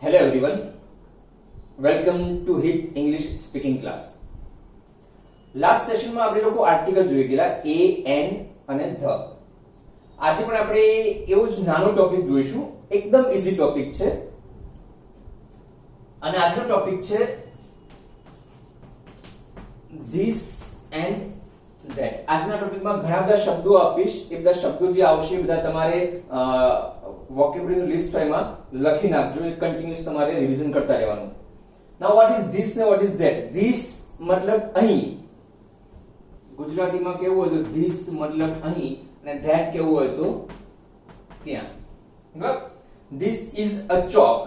Hello everyone, welcome to HIT English speaking class. Last સેશનમાં આપણે લોકો આર્ટિકલ જોઈ ગયેલા એ એન અને ધ. આજે પણ આપણે એવો જ નાનો ટોપિક જોઈશું, એકદમ ઈઝી ટોપિક છે અને આજનો ટોપિક છે ધીસ એન્ડ ધેટ. આજના ટોપિકમાં ઘણા બધા શબ્દો આપીશ, એ બધા શબ્દો જે આવશે એ બધા તમારે વોકેબ્યુલરી લિસ્ટ ફાઈલમાં લખી નાખજો, એ કન્ટિન્યુઅસ તમારે રિવિઝન કરતા રહેવાનું. નાઉ વોટ ઇઝ ધીસ ને વોટ ઇઝ ધેટ? ધીસ મતલબ અહીં, ગુજરાતીમાં કેવું હોય તો ધીસ મતલબ અહીં, અને ધેટ કેવું હોય તો ત્યાં. બરાબર? This is a chalk,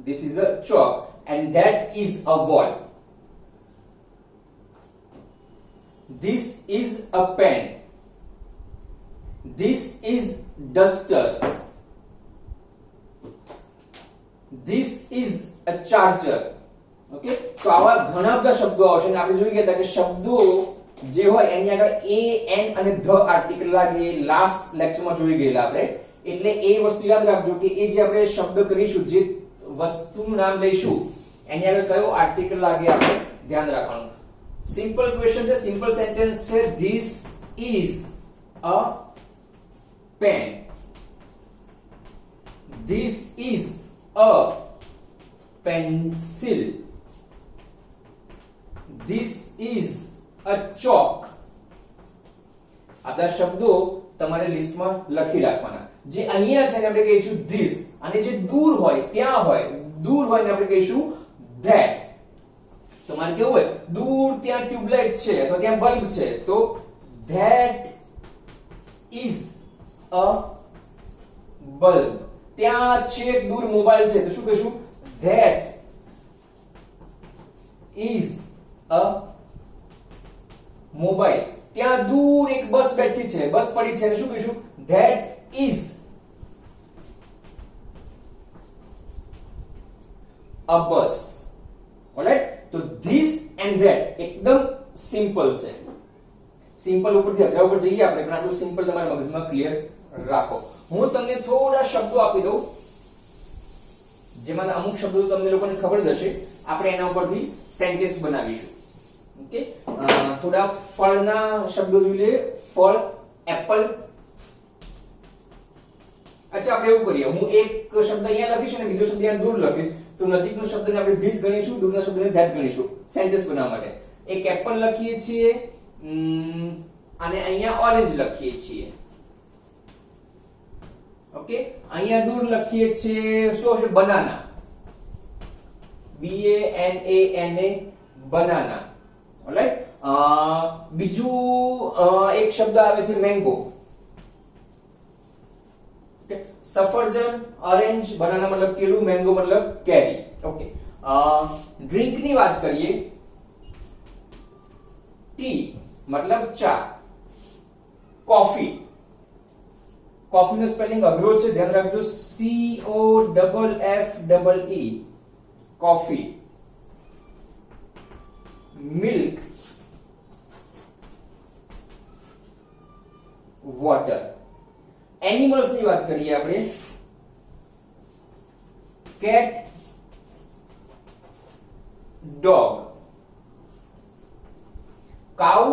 this is a chalk and that is a wall. This is a pen, this is duster, this is a charger. Okay, તો આવા ઘણા બધા શબ્દો આવશે અને આપણે જોઈ ગયા હતા કે શબ્દો જે હોય એની આગળ એ એન અને ધ આર્ટિકલ લાગે. લાસ્ટ લેક્ચરમાં જોઈ ગયેલા આપણે, એટલે એ વસ્તુ યાદ રાખજો કે એ જે આપણે શબ્દ કરીશું, જે વસ્તુનું નામ લઈશું, એની આગળ કયો આર્ટિકલ લાગે આપણે ધ્યાન રાખવાનું. સિમ્પલ ક્વેશ્ચન છે, સિમ્પલ સેન્ટેન્સ છે. This is a pen, this is a pencil, this is a chalk. આ બધા શબ્દો તમારે લિસ્ટમાં લખી રાખવાના. જે અહીંયા છે ને આપણે કહીશું ધીસ, અને જે દૂર હોય ત્યાં હોય, દૂર હોય ને આપણે કહીશું ધેટ. તમારે કેવું હોય, દૂર ત્યાં ટ્યુબલાઇટ છે અથવા ત્યાં બલ્બ છે, તો ધેટ ઇઝ અ બલ્બ. ત્યાં છેક દૂર મોબાઈલ છે તો શું કહીશું? That is a mobile. ત્યાં દૂર એક બસ બેઠી છે, બસ પડી છે, શું કહીશું? That is a bus. Alright, તો ધીસ એન્ડ ધેટ એકદમ સિમ્પલ છે. સિમ્પલ ઉપરથી અઘરા ઉપર જઈએ આપણે, પણ આટલું સિમ્પલ તમારા મગજમાં ક્લિયર રાખો. હું તમને થોડા શબ્દો આપી દઉં, જેમાં અમુક શબ્દો તમને લોકોને ખબર જ હશે, આપણે એના ઉપરથી સેન્ટેન્સ બનાવીશું. ઓકે, થોડા ફળના શબ્દો જોઈ લઈએ. ફળ, એપલ. અચ્છા, આપણે એવું કરીએ, હું એક શબ્દ અહીંયા લખીશ અને બીજો શબ્દ અહીંયા દૂર લખીશ, તો નજીકનો શબ્દને આપણે ધીસ ગણીશું, દૂરના શબ્દને ધેટ ગણીશું સેન્ટેન્સ બનાવવા માટે. એક એપલ લખીએ છીએ અને અહીંયા ઓરેન્જ લખીએ છીએ. ઓકે, અહીંયા દૂર લખીએ છીએ શું હશે? બનાના. BANANA, banana. ઓલરાઈટ, બીજું એક શબ્દ આવે છે મેંગો. ઓકે, સફરજન, ઓરેન્જ, બનાના મતલબ કેળું, મેંગો મતલબ કેરી. ઓકે, ડ્રિંક ની વાત કરીએ, ટી મતલબ ચા. કોફી, કોફી નો સ્પેલિંગ અઘરો છે, ધ્યાન રાખજો. COFFEE, coffee. Milk, water. Animals ની વાત કરીએ આપણે, કેટ, ડોગ. કાઉ,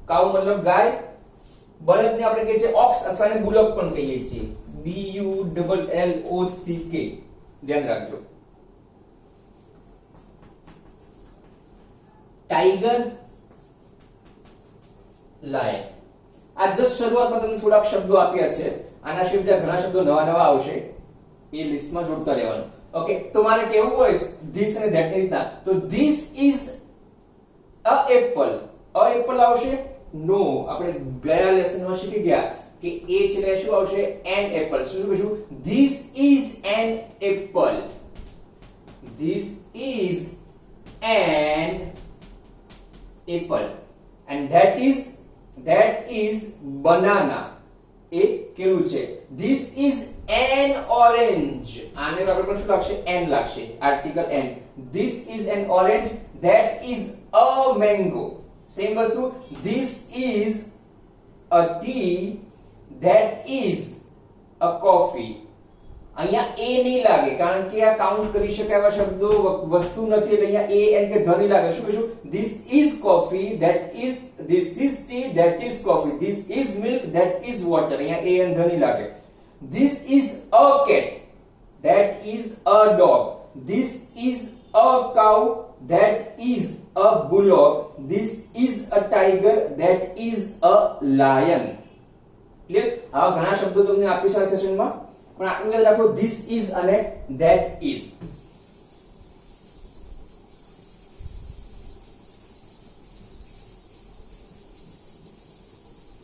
કાઉ મતલબ ગાય. બળદને આપણે કહીએ છીએ ઓક્સ અથવા એને બુલક પણ કહીએ છીએ. BULLOCK, ધ્યાન રાખજો. Tiger, lion. આ જસ્ટ શરૂઆતમાં તમને થોડાક શબ્દો આપ્યા છે, આના સિવાય ઘણા શબ્દો નવા નવા આવશે, એ લિસ્ટમાં જોડતા રહેવાનું. ઓકે, તો મારે કેવું હોય ધીસ અને ધેટ ની રીતના, તો this is a Apple. A Apple આવશે? નો, આપણે ગયા લેસનમાં શીખી ગયા કે એ છે શું આવશે? An apple. શું કહીશું? This is an apple, this is an apple and that is banana. એ કેવું છે? This is an orange. આને આપણે પણ શું લાગશે? n લાગશે, article n. This is an orange, that is a mango. Same વસ્તુ, this is a tea, that is a coffee. અહીંયા એ નહીં લાગે કારણ કે આ કાઉન્ટ કરી શકાય એવા શબ્દો વસ્તુ નથી એટલે અહીંયા એ એન કે ધ નહીં લાગે. શું કહીશું? This is coffee, this is tea, that is coffee, this is milk, that is water. અહીંયા એ એન ધ નહીં લાગે. This is a cat, that is a dog, this is a cow, that is a bullock, this is a tiger, that is a lion. Clear? આ ઘણા શબ્દો તમને આપીશ આ સેશનમાં, પણ આટલું યાદ રાખો, this is અને that is.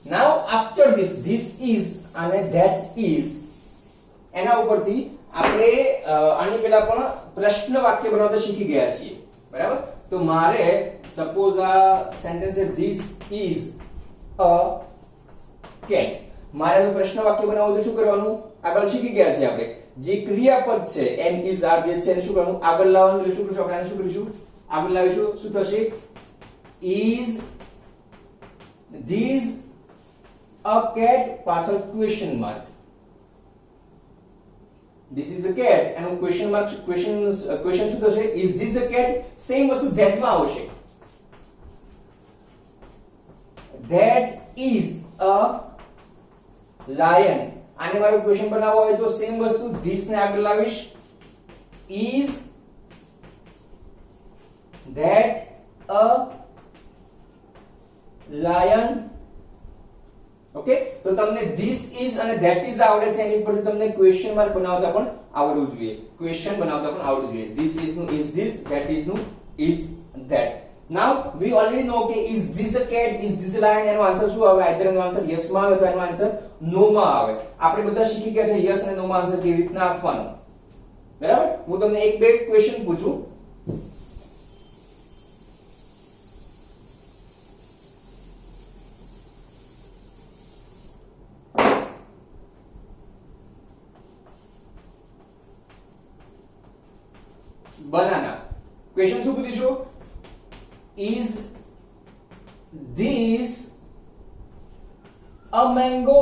Now after this is અને that is, એના ઉપરથી આપણે આની પહેલા પણ પ્રશ્ન વાક્ય બનાવતા શીખી ગયા છીએ, બરાબર? તો મારે સપોઝ આ સેન્ટેન્સ છે this is a cat. મારે તો પ્રશ્ન વાક્ય બનાવવું તો શું કરવાનું? આગળ શીખી ગયા છે આપણે જે ક્રિયાપદ છે am is are જે છે એને શું કરવાનું? આગળ લાવવાનું. એટલે શું કરીશું આપણે? આને શું કરીશું? આગળ લાવીશું. શું થશે? is this a cat પાછળ question mark. This is a cat એનું ક્વેશ્ચન માર્ક. ક્વેશ્ચન શું થશે? is this a cat? Same વસ્તુ that માં આવશે. that is a lion. આને મારો ક્વેશ્ચન બનાવવો હોય તો સેમ વસ્તુ this ને આગળ લાવીશ. is that a lion? Okay, તો તમને this is અને that is આવડે છે, એની પરથી તમને ક્વેશ્ચન માર્ક બનાવતા પણ આવડવું જોઈએ. ક્વેશ્ચન બનાવતા પણ આવડવું જોઈએ. this is નું is this, that is નું is that. Now we already know કે is this a cat, is this a lion? એનો આન્સર શું આવે? આઈધર એનો આન્સર yes માં આવે અથવા એનો આન્સર no માં આવે. આપણે બધા શીખી ગયા છે yes અને no માં આન્સર કેવી રીતના આપવાનો, બરાબર? હું તમને એક બે ક્વેશ્ચન પૂછું. બનાના. ક્વેશ્ચન શું પૂછીશું? is this a mango?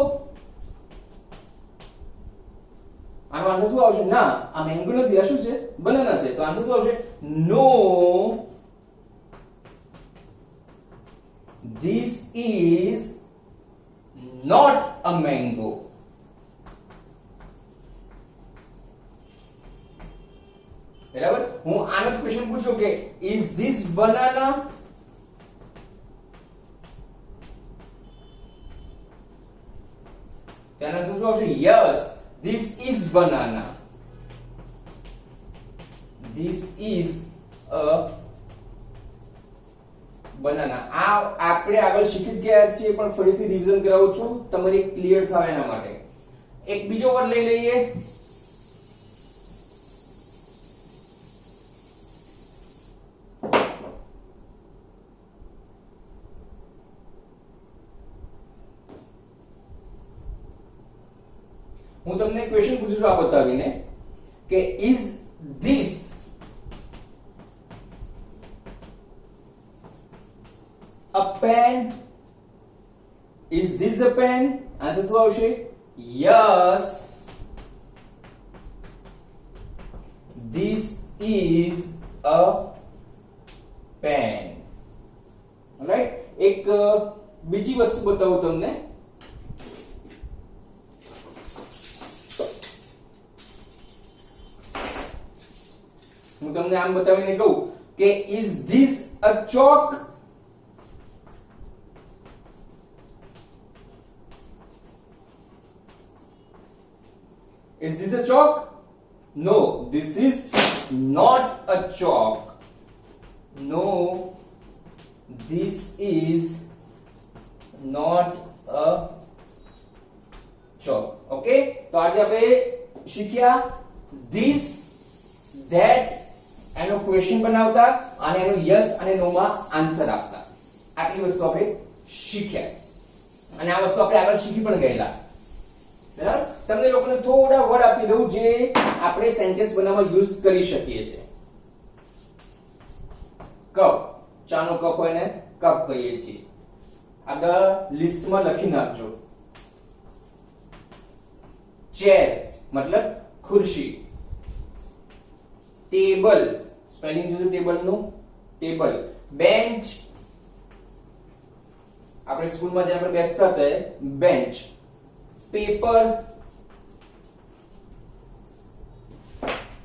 આનો આન્સર શું આવશે? ના, આ મેંગો નથી, આ શું છે? બનાના છે. તો આન્સર શું આવશે? no, this is not a mango. બરાબર? હું આનો ક્વેશ્ચન પૂછું કે is this banana? તેનો આન્સર શું આવશે? yes, this is banana. this is a banana. આ આપણે આગળ શીખી જ ગયા છીએ પણ ફરીથી રિવિઝન કરાવું છું તમારી ક્લિયર થાય એના માટે. એક બીજો વર્ડ લઈ લઈએ. હું તમને ક્વેશ્ચન પૂછું છું આ બતાવીને કે is this a pen? is this a pen? Answer શું આવશે? yes, this is a pen. Right? એક બીજી વસ્તુ બતાવું તમને. હું તમને આમ બતાવીને કહું કે is this a chalk? is this a chalk? no, this is not a chalk. no, this is not a chalk. Okay, તો આજે આપણે શીખ્યા this, that એનો ક્વેશ્ચન બનાવતા અને એનો યસ અને નો માં આન્સર આપતા. આટલી વસ્તુ આપણે શીખ્યા અને આ વસ્તુ આપણે આગળ શીખી પણ ગયેલા, બરાબર? તમને લોકોને થોડા વર્ડ આપી દઉં જે આપણે સેન્ટેન્સ બનાવવા યુઝ કરી શકીએ છીએ. કપ, ચાનો કપ હોય ને કપ કહીએ છીએ. આગળ લિસ્ટમાં લખી નાખજો. ચેર મતલબ ખુરશી. ટેબલ સ્પેલિંગ જોજો ટેબલ નું, ટેબલ. બેન્ચ આપણે સ્કૂલમાં જ્યાં આપણે બેસતા હતા બેન્ચ. પેપર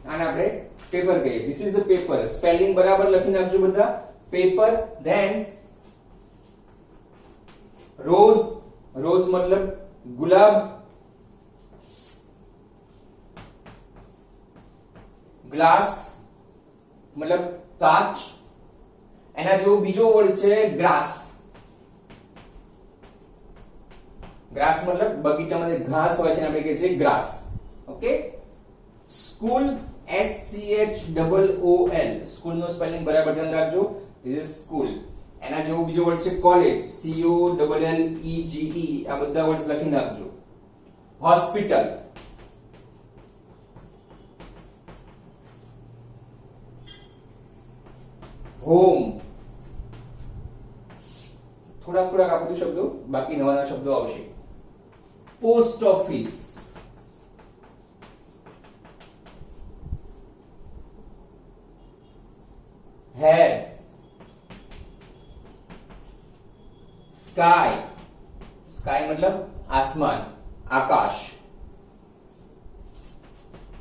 આને આપણે પેપર કહીએ. This is a paper. Spelling બરાબર લખી નાખજો બધા. પેપર. Than rose. રોઝ મતલબ ગુલાબ. ગ્લાસ મતલબ કાચ. એના જેવો બીજો વર્ડ છે ગ્રાસ. ગ્રાસ મતલબ બગીચામાં જે ઘાસ હોય છે એને આપણે કહીએ છીએ grass. Okay. School SCHOOL. School નો સ્પેલિંગ બરાબર ધ્યાન રાખજો. This is school. એના જેવો બીજો વર્ડ છે કોલેજ. COLLEGE. આ બધા વર્ડ્સ લખી નાખજો. હોસ્પિટલ. હોમ. થોડાક આ બધું શબ્દો, બાકી નવા નવા શબ્દો આવશે. Post office. Hair. Sky. Sky મતલબ આસમાન, આકાશ.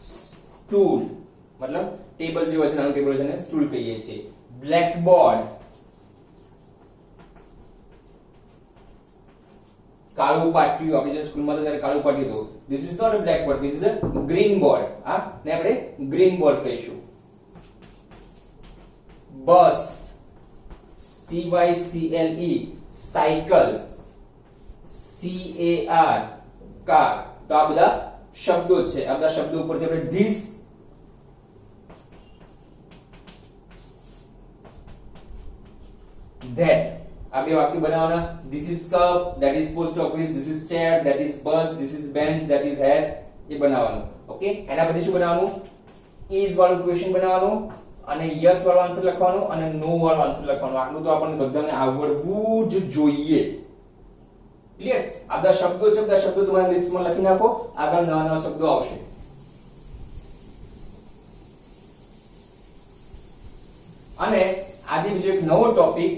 સ્ટૂલ મતલબ ટેબલ જેવો છે, નાનું ટેબલ છે ને સ્ટૂલ કહીએ છીએ. બ્લેકબોર્ડ. કાળું પાટિયું. આપણે જે સ્કૂલમાં તો ત્યારે કાળું પાટિયું હતું. This is not a blackboard, this is a green board. હા, ને આપણે ગ્રીન બોર્ડ કહીશું. બસ. CYCLE. સાયકલ. CAR. કાર. તો આ બધા શબ્દો છે. આ બધા શબ્દો ઉપરથી આપણે ધીસ, that આ બે વાક્ય બનાવવાના. This is cup, that is post office, this is chair, that is bus, this is bench, that is hair. એ બનાવવાનું. ઓકે. એના પછી શું બનાવવાનું? is વાળું ક્વેશ્ચન બનાવવાનું અને yes વાળો આન્સર લખવાનો અને no વાળો આન્સર લખવાનો. આટલું તો આપણને બધાને આવડવું જ જોઈએ. ક્લિયર? આ બધા શબ્દો છે, બધા શબ્દો તમારા લિસ્ટમાં લખી નાખો. આગળ નવા નવા શબ્દો આવશે. અને આજે બીજો એક નવો ટોપિક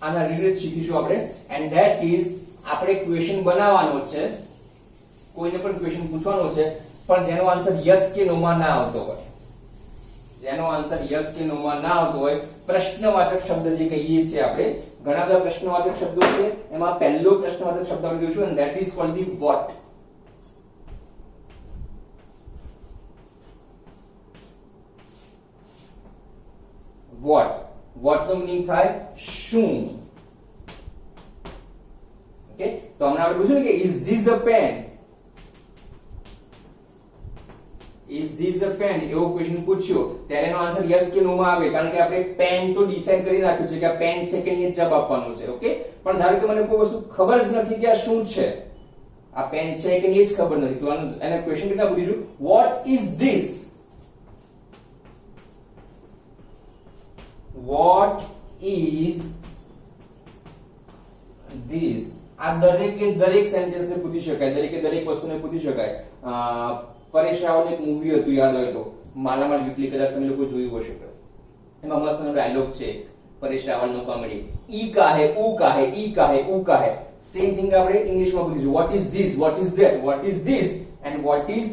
આના રિલેટેડ શીખીશું આપણે, એન્ડ ધેટ ઇઝ આપણે ક્વેશ્ચન બનાવવાનો છે. કોઈને પણ ક્વેશ્ચન પૂછવાનો છે પણ જેનો આન્સર યસ કે નો માં ના આવતો હોય. જેનો આન્સર યસ કે નો માં ના આવતો હોય, પ્રશ્નવાચક શબ્દ જે કહીએ છીએ આપણે, ઘણા બધા પ્રશ્નવાચક શબ્દો છે. એમાં પહેલો પ્રશ્નવાચક શબ્દ આપણે જોઈશું and that is called the what. What. What નો મીનિંગ થાય શું. ઓકે. તો હમણાં આપણે પૂછ્યું કે is this a pen. Is this a pen એવો ક્વેશ્ચન પૂછ્યો ત્યારે એનો આન્સર યસ કે નો માં આવે, કારણ કે આપણે પેન તો ડિસાઈડ કરી નાખ્યું છે કે આ પેન છે કે નહીં, જવાબ આપવાનો છે. ઓકે. પણ ધારો કે મને કોઈ વસ્તુ ખબર જ નથી કે આ શું છે, આ પેન છે કે નહીં જ ખબર નથી, તો એને ક્વેશ્ચન કેટલા પૂછીશું? What is this. What is this? આ દરેક સેન્ટેન્સ ને પૂછી શકાય, દરેક વસ્તુને પૂછી શકાય. પરેશ રાવલનું એક મૂવી હતું, યાદ હોય તો, માલામાલ વીકલી, કદાચ તમે લોકો જોયું હશે. એમાં મસ્ત ડાયલોગ છે પરેશ રાવલનો કોમેડી. ઈ કાહે, ઉ કાહે, ઈ કાહે, ઉ કાહે. સેમ થિંગ આપણે ઇંગ્લિશમાં પૂછીશું. What is this, what is that, what is this and what is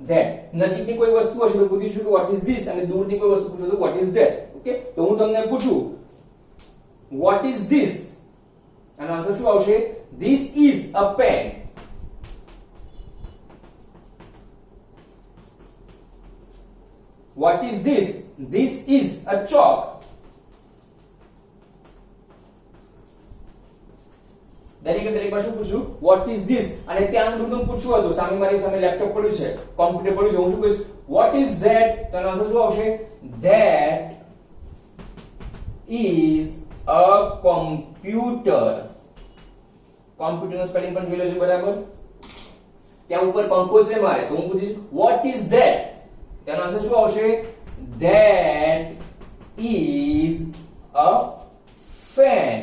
that. નજીકની કોઈ વસ્તુ હશે તો પૂછીશું કે વોટ ઇઝ ધીસ, અને દૂરની કોઈ વસ્તુ પૂછો તો વોટ ઇઝ ધેટ. ઓકે. તો હું તમને પૂછું વોટ ઇઝ ધીસ, આનો આન્સર શું આવશે? This is a pen. What is this? This is a chalk. દરેક માં શું પૂછું? What is this. અને ત્યાં દૂરનું પૂછવું હતું, સામે મારી સામે લેપટોપ પડ્યું છે, કોમ્પ્યુટર પડ્યું છે, હું શું કહીશ? Vote is that. તો એનો આન્સર શું આવશે? That is a computer. Computer નું સ્પેલિંગ પણ જોઈ લેજો બરાબર. ત્યાં ઉપર પંખો છે મારે, તો હું પૂછીશ વોટ ઇઝ ધેટ. તેનો આન્સર શું આવશે? That is a fan.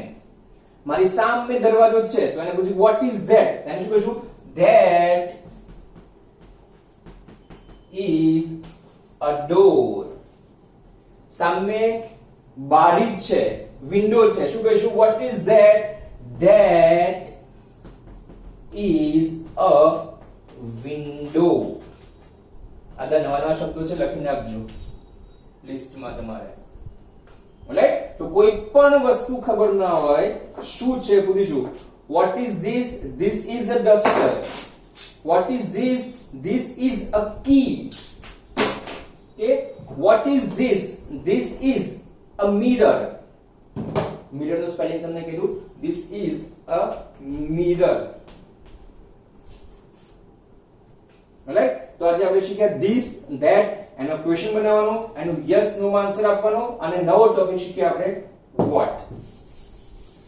મારી સામે દરવાજો છે તો એને પૂછ્યું what is that, એને શું કહીશું? that is a door. સામે બારી છે, વિન્ડો છે, શું કહીશું? what is that? that is a window. આદા નવા નવા શબ્દો છે, લખી નાખજો લિસ્ટમાં તમારે. રાઈટ? તો કોઈ પણ વસ્તુ ખબર ના હોય શું છે પૂછીશું. what is this? this is a duster. what is this? this is a key. okay, what is this? this is a mirror. mirror નું સ્પેલિંગ તમને કીધું. this is a mirror. Right? તો આજે આપણે શીખ્યા this, that, એનો question બનાવવાનો, એનો યસ નો આન્સર આપવાનો, અને નવો ટોપિક શીખ્યા આપણે what.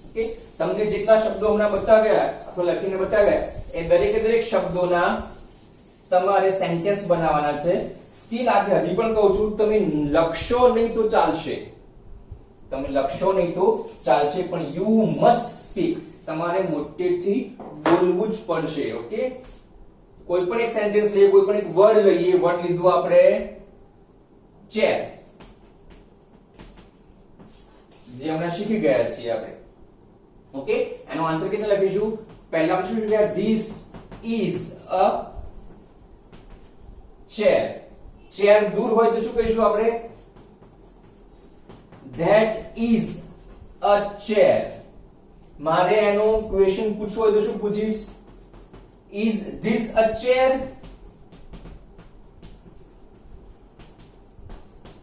ઓકે, તમને જેટલા શબ્દો હમણાં બતાવ્યા અથવા લખીને બતાવ્યા એ દરેકે દરેક શબ્દોના તમારે સેન્ટેન્સ બનાવવાના છે. સ્ટીલ આજે હજી પણ કહું છું, તમે લખશો નહીં તો ચાલશે, તમે લખશો નહીં તો ચાલશે, પણ યુ મસ્ટ સ્પીક. તમારે મોટેથી બોલવું જ પડશે. ઓકે, કોઈ પણ એક સેન્ટેન્સ લઈએ, કોઈ પણ એક વર્ડ લઈએ. વર્ડ લીધું આપણે ચેર, જે હમણાં શીખી ગયા છીએ આપણે. ઓકે, એનો આન્સર કેટલા લખીશું? પહેલા આપણે શું શીખ્યા? This is a chair. Chair દૂર હોય તો શું કહીશું આપણે? That is a chair. મારે એનો ક્વેશ્ચન પૂછવો હોય તો શું પૂછીશ? Is this a chair?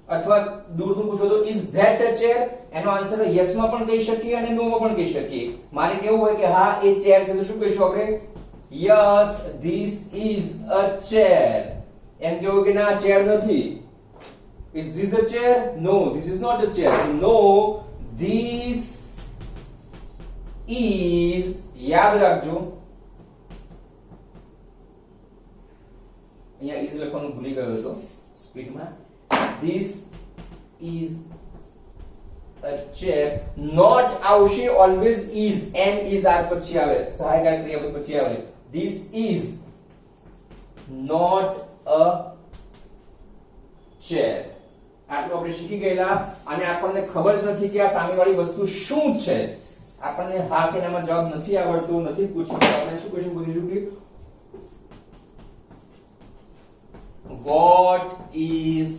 અથવા દૂરનું પૂછો તો is that a chair? એનો આન્સર યસ માં પણ કહી શકીએ અને નો માં પણ કહી શકીએ. મારે કેવું હોય કે હા એ ચેર છે તો શું કહીશું આપણે? yes, this is a chair. એમ કેવું કે ના ચેર નથી. is this a chair? no, this is not a chair. no, this is, યાદ રાખજો અહીંયા is લખવાનું ભૂલી ગયો હતો સ્પીડમાં. this is a chair. not આવશે always is, am is are પછી આવે, સહાયક ક્રિયાપદ પછી આવે. this is not a chair. આટલું આપણે શીખી ગયેલા, અને આપણને ખબર જ નથી કે આ સામેવાળી વસ્તુ શું છે. આપણને હા કે નામાં જવાબ નથી આવડતો, નથી પૂછવું, આપણે શું ક્વેશ્ચન પૂછીશું કે what is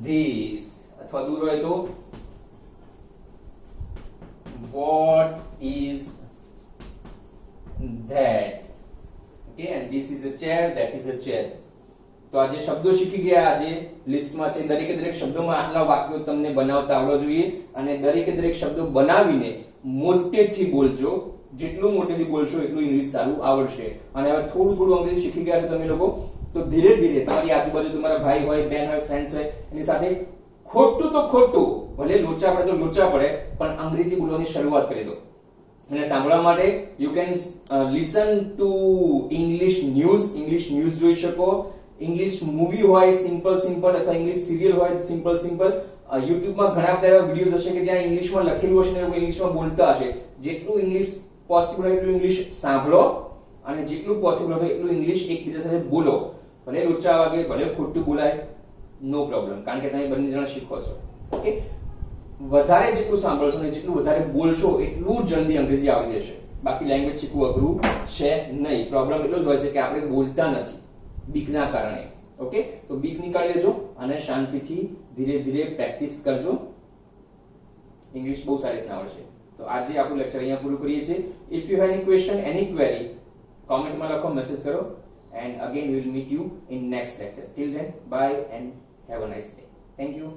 this? અથવા દૂર હોય તો what is that? okay, and this is a chair, that is a chair. તો આજે શબ્દો શીખી ગયા. આજે લિસ્ટમાં છે દરેકે દરેક શબ્દોમાં આટલા વાક્યો તમને બનાવતા આવડવા જોઈએ, અને દરેકે દરેક શબ્દો બનાવીને મોટેથી બોલજો. જેટલું મોટેથી બોલશો એટલું ઇંગ્લિશ સારું આવડશે. અને હવે થોડું થોડું અંગ્રેજી શીખી ગયા છો તમે લોકો, તો ધીરે ધીરે તમારી આજુબાજુ તમારા ભાઈ હોય, બેન હોય, ફ્રેન્ડ્સ હોય, એની સાથે ખોટું તો ખોટું, ભલે લોચા પડે તો લોચા પડે, પણ અંગ્રેજી બોલવાની શરૂઆત કરી દો. અને સાંભળવા માટે you can listen to English news જોઈ શકો. ઇંગ્લિશ મૂવી હોય સિમ્પલ અથવા ઇંગ્લિશ સિરિયલ હોય સિમ્પલ. યુટ્યુબમાં ઘણા બધા એવા વિડીયોઝ હશે કે જ્યાં ઇંગ્લિશમાં લખેલું હશે ને લોકો ઇંગ્લિશમાં બોલતા હશે. જેટલું ઇંગ્લિશ પોસિબલ હોય એટલું ઇંગ્લિશ સાંભળો, અને જેટલું પોસિબલ હોય એટલું ઇંગ્લિશ એકબીજા સાથે બોલો. ભલે લોચા વાગે, ભલે ખોટું બોલાય, નો પ્રોબ્લેમ, કારણ કે તમે બંને જણા શીખો છો. ઓકે, વધારે જેટલું સાંભળશો ને જેટલું વધારે બોલશો એટલું જલ્દી અંગ્રેજી આવડી જશે. બાકી લેંગ્વેજ શીખવું અઘરું છે નહીં. પ્રોબ્લેમ એટલો જ હોય છે કે આપણે બોલતા નથી બીકના કારણે. ઓકે, તો બીક નીકાળી લેજો અને શાંતિથી ધીરે ધીરે પ્રેક્ટિસ કરજો. ઇંગ્લિશ બહુ સારી રીતના આવડશે. તો આજે આપણું લેક્ચર અહીંયા પૂરું કરીએ છીએ. If you have any question, any query, કોમેન્ટમાં લખો, મેસેજ કરો, and again we will meet you in next lecture. Till then, bye and have a nice day. Thank you.